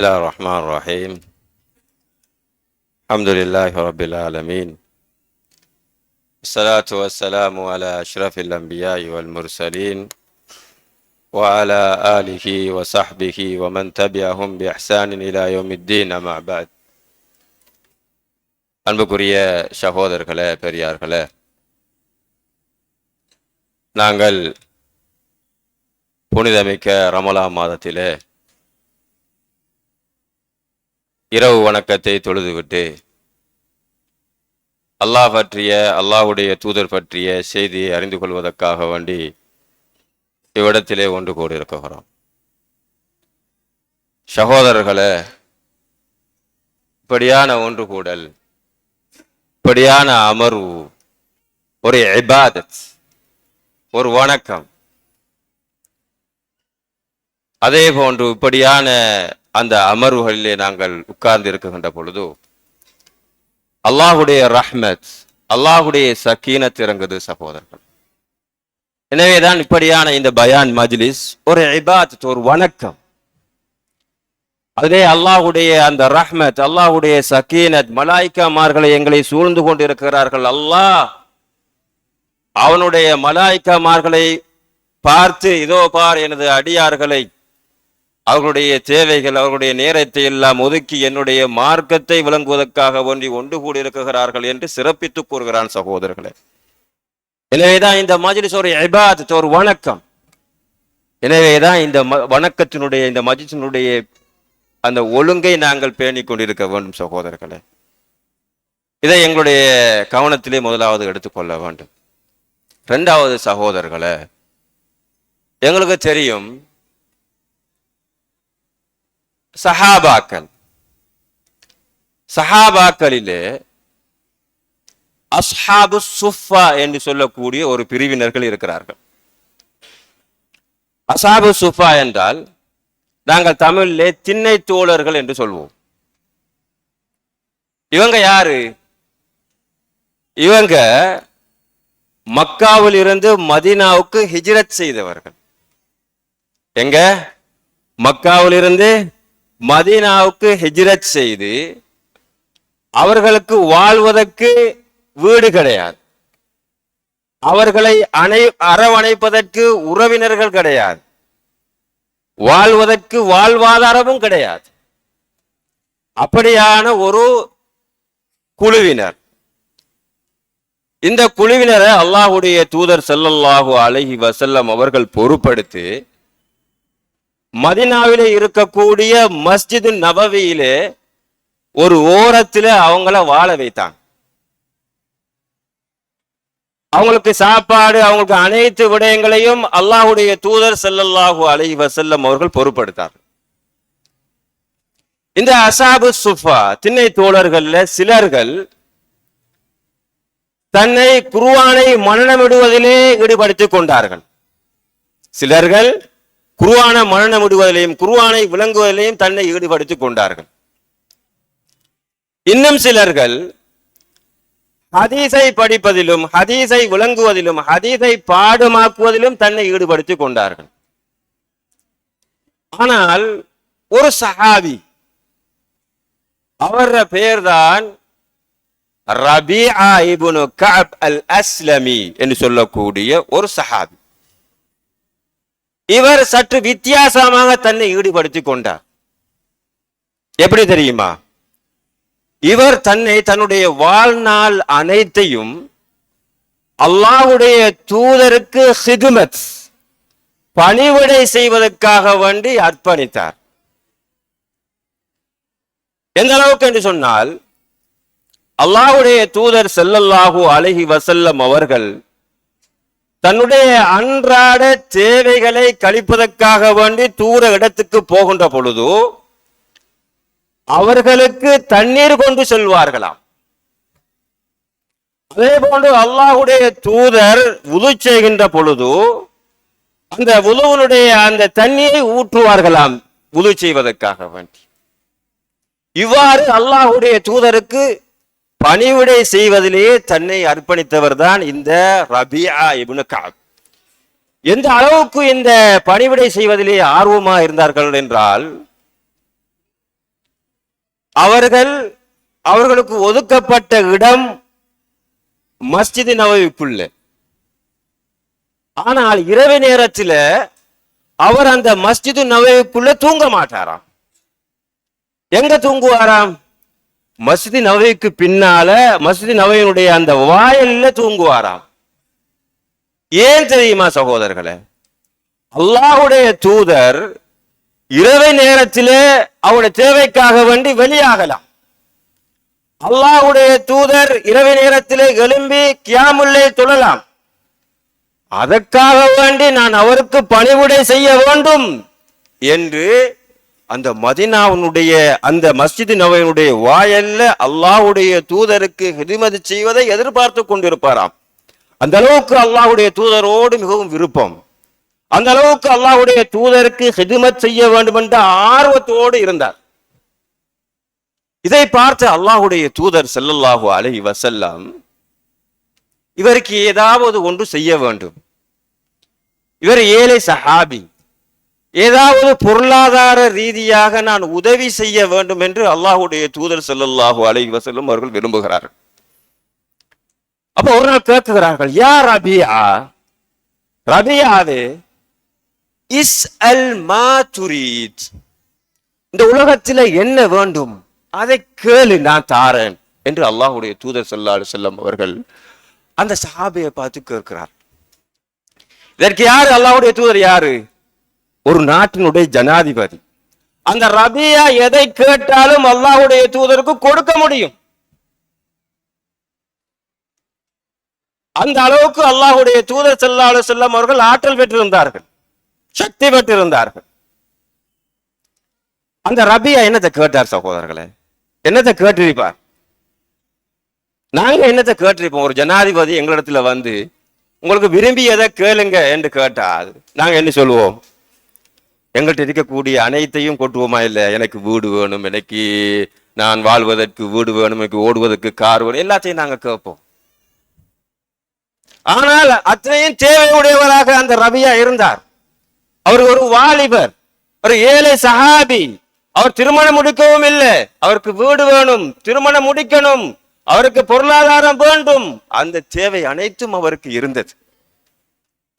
بسم الله الرحمن الرحيم. الحمد لله رب العالمين، الصلاة والسلام على أشرف الأنبياء والمرسلين وعلى آله وصحبه ومن تبعهم بإحسان إلى يوم الدين. أما بعد. அன்புக்குரிய சகோதரர்களே, பெரியார்களே, நாங்கள் புனிதமிக்க ரமலான் மாதத்திலே இரவு வணக்கத்தை தொழுதுவிட்டு அல்லாஹ் பற்றிய, அல்லாஹுடைய தூதர் பற்றிய செய்தியை அறிந்து கொள்வதற்காக வேண்டி இவ்விடத்திலே ஒன்று கூடியிருக்கிறோம். சகோதரர்களே, இப்படியான ஒன்று கூடல், இப்படியான அமர்வு ஒரு இபாதத், ஒரு வணக்கம். அதே போன்று இப்படியான அந்த அமர்வுகளிலே நாங்கள் உட்கார்ந்து இருக்கின்ற பொழுது அல்லாஹுடைய ரஹ்மத், அல்லாஹுடைய சக்கீனத் இறங்குது சகோதரர்கள். எனவேதான் இப்படியான இந்த பயான் மஜ்லிஸ் ஒரு இபாதத், ஒரு வணக்கம். அதே அல்லாஹுடைய அந்த ரஹ்மத், அல்லாஹுடைய சக்கீனத், மலாய்க்காமார்களை எங்களை சூழ்ந்து கொண்டிருக்கிறார்கள். அல்லாஹ் அவனுடைய மலாய்க்காமார்களை பார்த்து, இதோ பார் எனது அடியார்களை, அவர்களுடைய தேவைகள், அவர்களுடைய நேரத்தை எல்லாம் ஒதுக்கி என்னுடைய மார்க்கத்தை விளங்குவதற்காக ஒன்றி ஒன்று கூடியிருக்கிறார்கள் என்று சிறப்பித்து கூறுகிறான் சகோதரர்களே. எனவேதான் இந்த மஜ்லிஸ் ஒரு இபாதத், ஒரு வணக்கம். எனவேதான் இந்த வணக்கத்தினுடைய, இந்த மஜ்லிஸினுடைய அந்த ஒழுங்கை நாங்கள் பேணிக் கொண்டிருக்க வேண்டும் சகோதரர்களே. இதை எங்களுடைய கவனத்திலே முதலாவது எடுத்துக்கொள்ள வேண்டும். இரண்டாவது சகோதரர்களே, எங்களுக்கு தெரியும் சஹாபாக்களிலே அஸ்ஹாபு சுஃபா என்று சொல்லக்கூடிய ஒரு பிரிவினர்கள் இருக்கிறார்கள். அஸ்ஹாபு சுஃபா என்றால் நாங்கள் தமிழிலே திண்ணை தோழர்கள் என்று சொல்வோம். இவங்க யாரு? இவங்க மக்காவில் இருந்து மதீனாவுக்கு ஹிஜ்ரத் செய்தவர்கள். எங்க? மக்காவில் இருந்து மதீனாவுக்கு ஹிஜ்ரத் செய்து, அவர்களுக்கு வாழ்வதற்கு வீடு கிடையாது, அவர்களை அரவணைப்பதற்கு உறவினர்கள் கிடையாது, வாழ்வதற்கு வாழ்வாதாரமும் கிடையாது. அப்படியான ஒரு குழுவினர். இந்த குழுவினரை அல்லாஹுடைய தூதர் ஸல்லல்லாஹு அலைஹி வஸல்லம் அவர்கள் பொறுப்படுத்தி மதீனாவிலே இருக்கக்கூடிய மஸ்ஜித் நபவியிலே ஒரு ஓரத்துல அவங்கள வாழ வைத்தாங்க. அவங்களுக்கு சாப்பாடு, அவங்களுக்கு அனைத்து விடயங்களையும் அல்லாஹுடைய தூதர் ஸல்லல்லாஹு அலைஹி வஸல்லம் அவர்கள் பொறுப்படுத்தார். இந்த அஸ்ஹாபு சுஃபா திண்ணை தோழர்கள்ல சிலர்கள் தன்னை குர்ஆனை மனனமிடுவதிலே ஈடுபடுத்திக் கொண்டார்கள். சிலர்கள் குர்ஆனை மனனமிடுவதிலையும் குர்ஆனை விளங்குவதிலையும் தன்னை ஈடுபடுத்திக் கொண்டார்கள். இன்னும் சிலர்கள் ஹதீஸை படிப்பதிலும், ஹதீஸை விளங்குவதிலும், ஹதீஸை பாடமாக்குவதிலும் தன்னை ஈடுபடுத்திக் கொண்டார்கள். ஆனால் ஒரு சஹாபி, அவர பெயர்தான் ரபீஆ இப்னு கஅப் அல் அஸ்லமி என்று சொல்லக்கூடிய ஒரு சஹாபி. இவர் சற்று வித்தியாசமாக தன்னை ஈடுபடுத்திக் கொண்டார். எப்படி தெரியுமா? இவர் தன்னுடைய வாழ்நாள் அனைத்தையும் அல்லாஹ்வுடைய தூதருக்கு ஹிதுமத், பணிவிடை செய்வதற்காக வேண்டி அர்ப்பணித்தார். எந்த அளவுக்கு என்று சொன்னால், அல்லாஹ்வுடைய தூதர் ஸல்லல்லாஹு அலைஹி வஸல்லம் அவர்கள் தன்னுடைய அன்றாட தேவைகளை கழிப்பதற்காக வேண்டி தூர இடத்துக்கு போகின்ற பொழுது அவர்களுக்கு தண்ணீர் கொண்டு செல்வார்களாம். அதே போன்று அல்லாஹ்வுடைய தூதர் வுது செய்கின்ற பொழுது அந்த வுதுவினுடைய அந்த தண்ணீரை ஊற்றுவார்களாம் வுது செய்வதற்காக வேண்டி. இவ்வாறு அல்லாஹ்வுடைய தூதருக்கு பணிவிடை செய்வதிலேயே தன்னை அர்ப்பணித்தவர் தான் இந்த ரபீஆ இப்னு கஅப். எந்த அளவுக்கு இந்த பணிவிடை செய்வதிலே ஆர்வமாக இருந்தார்கள் என்றால், அவர்களுக்கு ஒதுக்கப்பட்ட இடம் மஸ்ஜித் நபவிக்குள்ள. ஆனால் இரவு நேரத்தில் அவர் அந்த மஸ்ஜித் நபவிக்குள்ள தூங்க மாட்டாராம். எங்க தூங்குவாராம்? மஸ்ஜித் நபவிக்கு பின்னால மஸ்ஜித் நபவியினுடைய அந்த வாயில்ல தூங்குவாராம். ஏன் தெரியுமா சகோதரர்களே? அல்லாஹ்வுடைய தூதர் இரவு நேரத்திலே அவருடைய தேவைக்காக வேண்டி வெளியாகலாம். அல்லாஹ்வுடைய தூதர் இரவு நேரத்திலே எழும்பி கியாமுல்லை தொழலாம். அதற்காக வேண்டி நான் அவருக்கு பணிவிடை செய்ய வேண்டும் என்று அந்த மதீனாவுடைய அந்த மஸ்ஜித் நபவியினுடைய வாயில்ல அல்லாஹ்வுடைய தூதருக்கு ஹிதமத் செய்வதை எதிர்பார்த்து கொண்டிருப்பாராம். அந்த அளவுக்கு அல்லாஹ்வுடைய தூதரோடு மிகவும் விருப்பம். அந்த அளவுக்கு அல்லாஹ்வுடைய தூதருக்கு ஹிதமத் செய்ய வேண்டும் என்ற ஆர்வத்தோடு இருந்தார். இதை பார்த்து அல்லாஹ்வுடைய தூதர் ஸல்லல்லாஹு அலைஹி வஸல்லம் இவருக்கு ஏதாவது ஒன்று செய்ய வேண்டும். இவர் ஏழை சஹாபி, ஏதாவது பொருளாதார ரீதியாக நான் உதவி செய்ய வேண்டும் என்று அல்லாஹ்வுடைய தூதர் ஸல்லல்லாஹு அலைஹி வஸல்லம் அவர்கள் விரும்புகிறார்கள். அப்ப ஒரு நாள் கேட்கிறார்கள், யா ரபியா, ரபியாவே, இஸ்அல் மா துரீத், இந்த உலகத்தில் என்ன வேண்டும் அதை கேளு, நான் தாரேன் என்று அல்லாஹ்வுடைய தூதர் ஸல்லல்லாஹு அலைஹி வஸல்லம் அவர்கள் அந்த சஹாபியை பார்த்து கேட்கிறார். இதற்கு யாரு? அல்லாஹ்வுடைய தூதர் யாரு? ஒரு நாட்டினுடைய ஜனாதிபதி. அந்த ரபியா எதை கேட்டாலும் அல்லாஹ்வுடைய தூதருக்கு கொடுக்க முடியும். அந்த அளவுக்கு அல்லாஹ்வுடைய தூதர் ஸல்லல்லாஹு அலைஹி வஸல்லம் அவர்கள் ஆற்றல் பெற்றிருந்தார்கள், சக்தி பெற்றிருந்தார்கள். அந்த ரபியா என்னத்தை கேட்டார் சகோதரர்களே? என்னத்தை கேட்டிருப்பார்? நாங்க என்னத்தை கேட்டிருப்போம்? ஒரு ஜனாதிபதி எங்களிடத்துல வந்து உங்களுக்கு விரும்பி எதை கேளுங்க என்று கேட்டால் நாங்க என்ன சொல்லுவோம்? எங்கள்கிட்ட இருக்கக்கூடிய அனைத்தையும் கொட்டுவோமா? இல்லை, எனக்கு வீடு வேணும், எனக்கு நான் வாழ்வதற்கு வீடு வேணும், எனக்கு ஓடுவதற்கு கார் வேணும், எல்லாத்தையும் நாங்க கேட்போம். ஆனால் அத்தனையும் தேவையுடையவராக அந்த ரபியா இருந்தார். அவர் ஒரு வாலிபர், ஒரு ஏழை சஹாபி. அவர் திருமணம் முடிக்கவும் இல்லை, அவருக்கு வீடு வேணும், திருமணம் முடிக்கணும், அவருக்கு பொருளாதாரம் வேண்டும், அந்த தேவை அனைத்தும் அவருக்கு இருந்தது.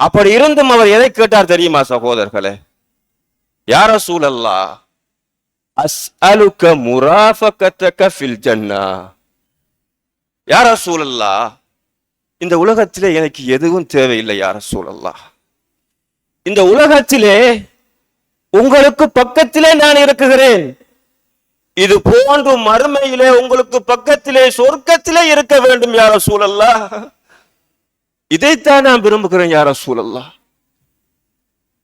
அப்படி இருந்தும் அவர் எதை கேட்டார் தெரியுமா சகோதரர்களே? யா ரசூலல்லாஹ், அஸ்அலுக முராஃபகதக ஃபில் ஜன்னா. யா ரசூலல்லாஹ், இந்த உலகத்திலே எனக்கு எதுவும் தேவையில்லை யா ரசூலல்லாஹ். இந்த உலகத்திலே உங்களுக்கு பக்கத்திலே நான் இருக்குகிறேன். இது போன்று மறுமையிலே உங்களுக்கு பக்கத்திலே சொர்க்கத்திலே இருக்க வேண்டும் யா ரசூலல்லாஹ். இதைத்தான் நான் விரும்புகிறேன் யா ரசூலல்லாஹ்.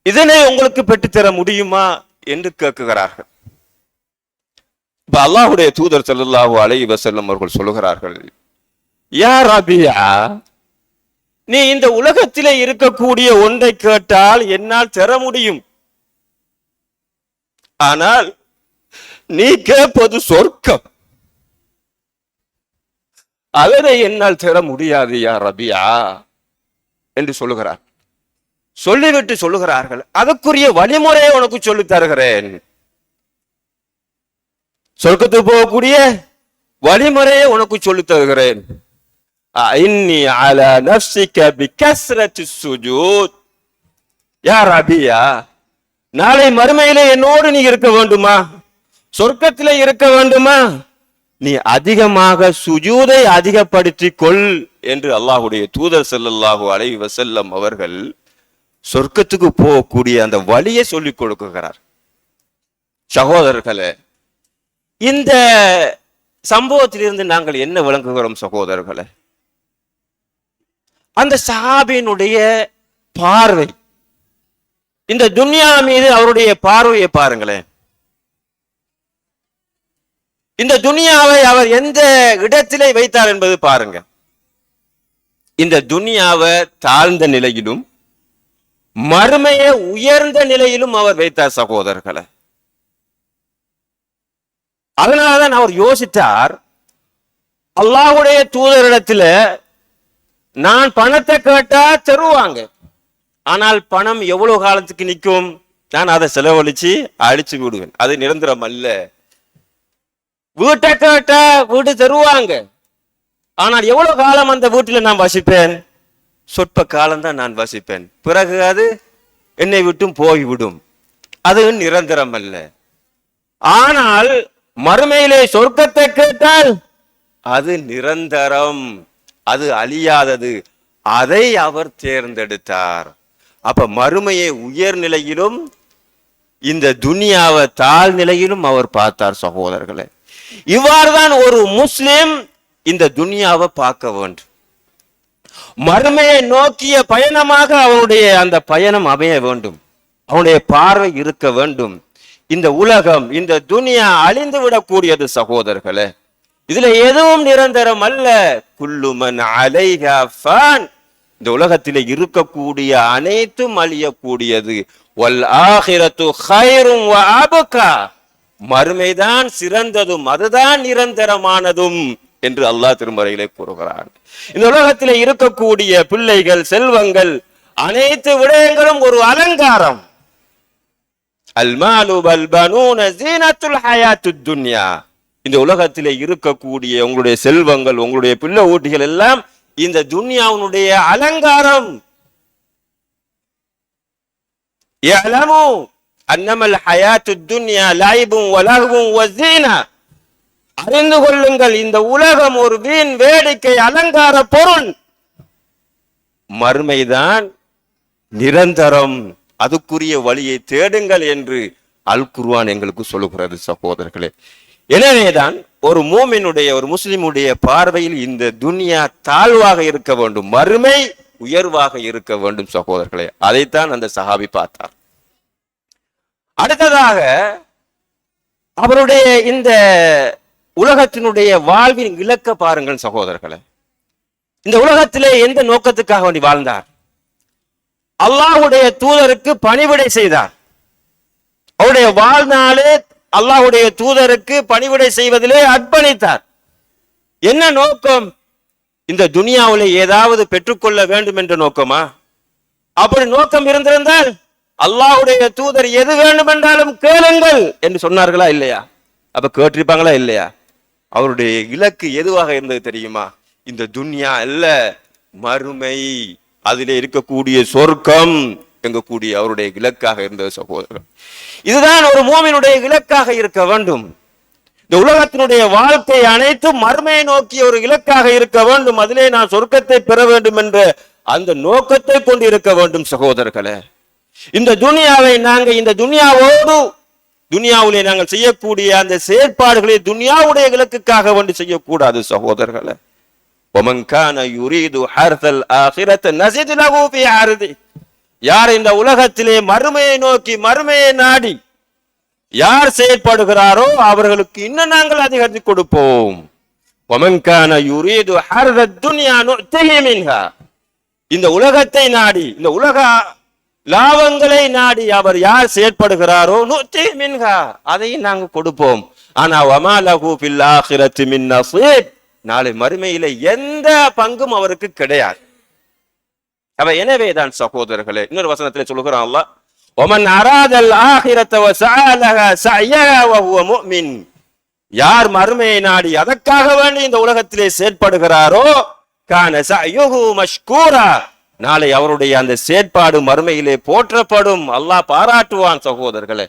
இதனை உங்களுக்கு பெற்றுத்தர முடியுமா என்று கேட்கிறார்கள். இப்ப அல்லாஹ்வுடைய தூதர் ஸல்லல்லாஹு அலைஹி வஸல்லம் அவர்கள் சொல்லுகிறார்கள், யா ரபியா, நீ இந்த உலகத்திலே இருக்கக்கூடிய ஒன்றை கேட்டால் என்னால் தர முடியும். ஆனால் நீ கேட்பது சொர்க்கம், அதனை என்னால் தர முடியாது யா ரபியா என்று சொல்லுகிறார். சொல்லிவிட்டு சொல்லுகிறார்கள், அதற்குரிய வழிமுறையை உனக்கு சொல்லி தருகிறேன். சொர்க்கத்துக்கு போகக்கூடிய வழிமுறையை உனக்கு சொல்லி தருகிறேன். இன்னி அலா நஃப்ஸிக பிகஸ்ரத்தி சுஜூத். யா ரபியா, நாளை மறுமையிலே என்னோடு நீ இருக்க வேண்டுமா? சொர்க்கத்திலே இருக்க வேண்டுமா? நீ அதிகமாக சுஜூதை அதிகப்படுத்திக் கொள் என்று அல்லாஹ்வுடைய தூதர் ஸல்லல்லாஹு அலைஹி வஸல்லம் அவர்கள் சொர்க்கத்துக்கு போகக்கூடிய அந்த வழியை சொல்லிக் கொடுக்கிறார். சகோதரர்களே, இந்த சம்பவத்திலிருந்து நாங்கள் என்ன விளங்குகிறோம் சகோதரர்களே? அந்த சஹாபியினுடைய பார்வை, இந்த துன்யா மீது அவருடைய பார்வையை பாருங்களேன். இந்த துனியாவை அவர் எந்த இடத்திலே வைத்தார் என்பது பாருங்க. இந்த துனியாவை தாழ்ந்த நிலையிலும் மறுமையை உயர்ந்த நிலையிலும் அவர் வைத்தார் சகோதரர்களை. அதனாலதான் அவர் யோசித்தார், அல்லாஹ்வுடைய தூதரிடத்துல நான் பணத்தை கேட்டா தருவாங்க, ஆனால் பணம் எவ்வளவு காலத்துக்கு நிற்கும்? நான் அதை செலவழிச்சு அழிச்சு விடுவேன், அது நிரந்தரம் அல்ல. வீட்டை கேட்டா வீடு தருவாங்க. ஆனால் எவ்வளவு காலம் அந்த வீட்டில நான் வசிப்பேன்? சொற்ப காலம்தான் நான் வசிப்பேன். பிறகு அது என்னை விட்டும் போய்விடும். அது நிரந்தரம் அல்ல. ஆனால் மறுமையிலே சொர்க்கத்தை கேட்டால் அது நிரந்தரம், அது அழியாதது. அதை அவர் தேர்ந்தெடுத்தார். அப்ப மறுமையை உயர்நிலையிலும் இந்த துனியாவை தாழ்நிலையிலும் அவர் பார்த்தார். சகோதரர்களே, இவ்வாறுதான் ஒரு முஸ்லிம் இந்த துனியாவை பார்க்க வேண்டும். மறுமையை நோக்கிய பயணமாக அவனுடைய அந்த பயணம் அமைய வேண்டும். அவனுடைய பார்வை இருக்க வேண்டும். இந்த உலகம், இந்த துனியா அழிந்து விடக்கூடியது சகோதரர்களே. இதுல எதுவும் நிரந்தரம் அல்ல. குல்லுமன் அலைஹா ஃபான், இந்த உலகத்திலே இருக்கக்கூடிய அனைத்தும் அழியக்கூடியது. வல் ஆகிரத்து கைரும் வ அபகா, மறுமைதான் சிறந்ததும் அதுதான் நிரந்தரமானதும் என்று அல்லாஹ் திருமறையிலே கூறுகிறான். இந்த உலகத்திலே இருக்கக்கூடிய பிள்ளைகள், செல்வங்கள், அனைத்து விடயங்களும் ஒரு அலங்காரம். அல்மாலு வல் பனூன ஜீனத்துல் ஹயாத்துத் துன்யா, இந்த உலகத்திலே இருக்கக்கூடிய உங்களுடைய செல்வங்கள், உங்களுடைய பிள்ளை ஊட்டிகள் எல்லாம் இந்த துன்யாவுடைய அலங்காரம். யஅலமு அன்னமல் ஹயாத்துத் துன்யா லைபுன் வ லஹ்வுன் வ ஸீனா, அறிந்து கொள்ளுங்கள் இந்த உலகம் ஒரு வீண் வேடிக்கை அலங்கார பொருள். மறுமைதான் நிரந்தரம், அதுக்குரிய வழியை தேடுங்கள் என்று அல் குர்ஆன் எங்களுக்கு சொல்லுகிறது சகோதரர்களே. எனவேதான் ஒரு மூமினுடைய, ஒரு முஸ்லிமுடைய பார்வையில் இந்த துனியா தாழ்வாக இருக்க வேண்டும், மறுமை உயர்வாக இருக்க வேண்டும் சகோதரர்களே. அதைத்தான் அந்த சஹாபி பார்த்தார். அடுத்ததாக அவருடைய இந்த உலகத்தினுடைய வாழ்வின் இலக்க பாருங்கள் சகோதரர்களே. இந்த உலகத்திலே எந்த நோக்கத்துக்காக வேண்டி வாழ்ந்தார்? அல்லாஹ்வுடைய தூதருக்கு பணிவிடை செய்தார். அவருடைய வாழ்நாளே அல்லாஹ்வுடைய தூதருக்கு பணிவிடை செய்வதிலே அர்ப்பணித்தார். என்ன நோக்கம்? இந்த துனியாவிலே ஏதாவது பெற்றுக்கொள்ள வேண்டும் என்ற நோக்கமா? அப்படி நோக்கம் இருந்திருந்தால் அல்லாஹ்வுடைய தூதர் எது வேண்டும் என்றாலும் கேளுங்கள் என்று சொன்னார்களா இல்லையா? அப்ப கேட்டிருப்பாங்களா இல்லையா? அவருடைய இலக்கு எதுவாக இருந்தது தெரியுமா? இந்த துன்யா அல்ல, மறுமை, அதிலே இருக்கக்கூடிய சொர்க்கம் எங்கக்கூடிய அவருடைய இலக்காக இருந்தது சகோதரர். இதுதான் ஒரு மூமினுடைய இலக்காக இருக்க வேண்டும். இந்த உலகத்தினுடைய வாழ்க்கை அனைத்தும் மறுமையை நோக்கிய ஒரு இலக்காக இருக்க வேண்டும். அதிலே நான் சொர்க்கத்தை பெற வேண்டும் என்ற அந்த நோக்கத்தை கொண்டு இருக்க வேண்டும் சகோதரர்களே. இந்த துனியாவை நாங்க இந்த துனியாவோடு, துனியாவிலே நாங்கள் செய்யக்கூடிய அந்த செயற்பாடுகளை துனியாவுடைய இலக்குக்காக வேண்டி செய்யக்கூடாது சகோதரர்களே. وَمَنْ كَانَ يُرِيدُ حَرْثَ الْآخِرَةِ نَزِدْ لَهُ فِي عَرْضِهِ, யார் இந்த உலகத்திலே மறுமையை நோக்கி மறுமையை நாடி யார் செயற்படுகிறாரோ அவர்களுக்கு இன்னும் நாங்கள் அதிகரித்து கொடுப்போம். وَمَنْ كَانَ يُرِيدُ حَرْثَ الدُّنْيَا نُؤْتِهِ مِنْهَا, இந்த உலகத்தை நாடி, இந்த உலக லாபங்களை நாடி அவர் யார் செயற்படுகிறாரோ நுத்தி மின்ஹா, அதையும் நாங்கள் கொடுப்போம். ஆனா வமா லஹு ஃபில் ஆகிரத்தி மின் நஸீப், நாளை மறுமையிலே எந்த பங்கும் அவருக்கு கிடையாது. அப்ப எனவேதான் சகோதரர்களே, இன்னொரு வசனத்திலே சொல்லுகிறான் அல்லாஹ், வமன் அராதல் ஆகிரத வ ஸஅலஹா ஸஅயஹா வ ஹுவ முஃமின், யார் மறுமையை நாடி அதற்காக வேண்டி இந்த உலகத்திலே செயற்படுகிறாரோ கான ஸஅயுஹு மஷ்கூரா, நாளை அவருடைய அந்த செயற்பாடு மறுமையிலே போற்றப்படும், அல்லாஹ் பாராட்டுவான். சகோதரர்களே,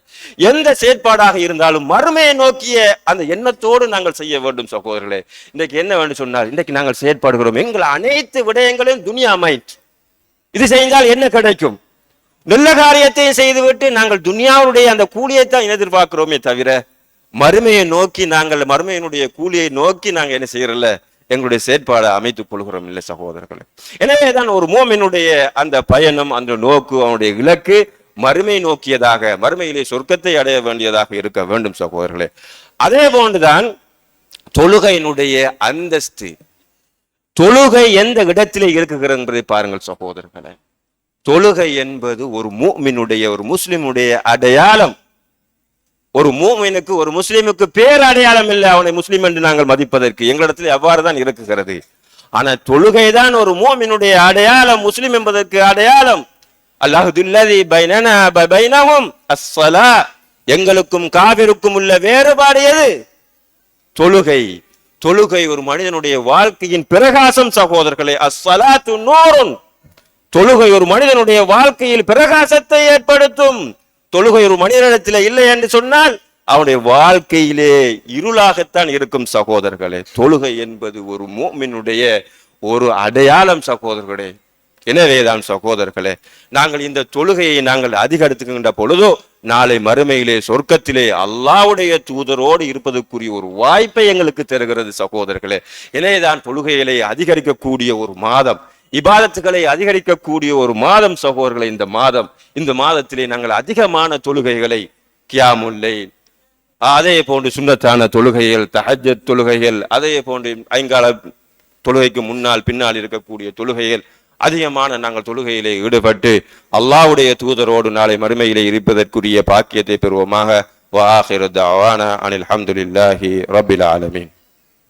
எந்த செயற்பாடாக இருந்தாலும் மறுமையை நோக்கிய அந்த எண்ணத்தோடு நாங்கள் செய்ய வேண்டும் சகோதரர்களே. இன்றைக்கு என்ன வேண்டும் சொன்னால், இன்றைக்கு நாங்கள் செயற்பாடுகிறோம், எங்கள் அனைத்து விடயங்களும் துனியா மைண்ட், இது செய்தால் என்ன கிடைக்கும், நல்ல காரியத்தையும் செய்துவிட்டு நாங்கள் துனியாவுடைய அந்த கூலியைத்தான் எதிர்பார்க்கிறோமே தவிர மறுமையை நோக்கி நாங்கள் மறுமையினுடைய கூலியை நோக்கி நாங்கள் என்ன செய்யறல, எங்களுடைய செயற்பாடை அமைத்துக் கொள்கிறோம் இல்லை சகோதரர்களே. எனவேதான் ஒரு மூமினுடைய அந்த பயணம், அந்த நோக்கு, அவனுடைய இலக்கு மறுமை நோக்கியதாக, மறுமையிலே சொர்க்கத்தை அடைய வேண்டியதாக இருக்க வேண்டும் சகோதரர்களே. அதே போன்றுதான் தொழுகையினுடைய அந்தஸ்து, தொழுகை எந்த இடத்திலே இருக்குகிறது என்பதை பாருங்கள் சகோதரர்களே. தொழுகை என்பது ஒரு மூமினுடைய, ஒரு முஸ்லிமுடைய அடையாளம். ஒரு மூமினுக்கு, ஒரு முஸ்லிமுக்கு பேர் அடையாளம் இல்லை அவனை முஸ்லிம் என்று நாங்கள் மதிப்பதற்கு, எங்களிடத்தில் அவ்வாறு தான் இருக்குகிறது. ஆனா தொழுகைதான் ஒரு மூமினுடைய அடையாளம், முஸ்லிம் என்பதற்கு அடையாளம். அல்லாஹுல்லதி பைனனா பைனஹும் அஸ்ஸலா, எங்களுக்கும் காபிருக்கும் உள்ள வேறுபாடு எது? தொழுகை தொழுகை ஒரு மனிதனுடைய வாழ்க்கையின் பிரகாசம் சகோதரர்களே. அஸ்ஸலாத்து நூறுன். தொழுகை ஒரு மனிதனுடைய வாழ்க்கையில் பிரகாசத்தை ஏற்படுத்தும். தொழுகை ஒரு மனிதனிடத்தில் இல்லை என்று சொன்னால் அவனுடைய வாழ்க்கையிலே இருளாகத்தான் இருக்கும் சகோதரர்களே. தொழுகை என்பது ஒரு மூமினுடைய ஒரு அடையாளம் சகோதரர்களே. எனவேதான் சகோதரர்களே, நாங்கள் இந்த தொழுகையை நாங்கள் அதிகரித்துக்கின்ற பொழுதோ நாளை மறுமையிலே சொர்க்கத்திலே அல்லாஹ்வுடைய தூதரோடு இருப்பதற்குரிய ஒரு வாய்ப்பை எங்களுக்கு தருகிறது சகோதரர்களே. எனவேதான் தொழுகைகளை அதிகரிக்கக்கூடிய ஒரு மாதம், இபாதத்துகளை அதிகரிக்கக்கூடிய ஒரு மாதம் சகோதரர்களே இந்த மாதம். இந்த மாதத்திலே நாங்கள் அதிகமான தொழுகைகளை, கியாமுல் லைல், அதே போன்று சுன்னத்தான தொழுகைகள், தஹஜ்ஜத் தொழுகைகள், அதே போன்று ஐங்கால தொழுகைக்கு முன்னால் பின்னால் இருக்கக்கூடிய தொழுகைகள், அதிகமான நாங்கள் தொழுகையிலே ஈடுபட்டு அல்லாஹ்வுடைய தூதரோடு நாளை மறுமையிலே இருப்பதற்குரிய பாக்கியத்தை பெறுவோமாக. வ ஆகிரு தஅவானா அனில் ஹம்துலில்லாஹி ரப்பில் ஆலமீன்.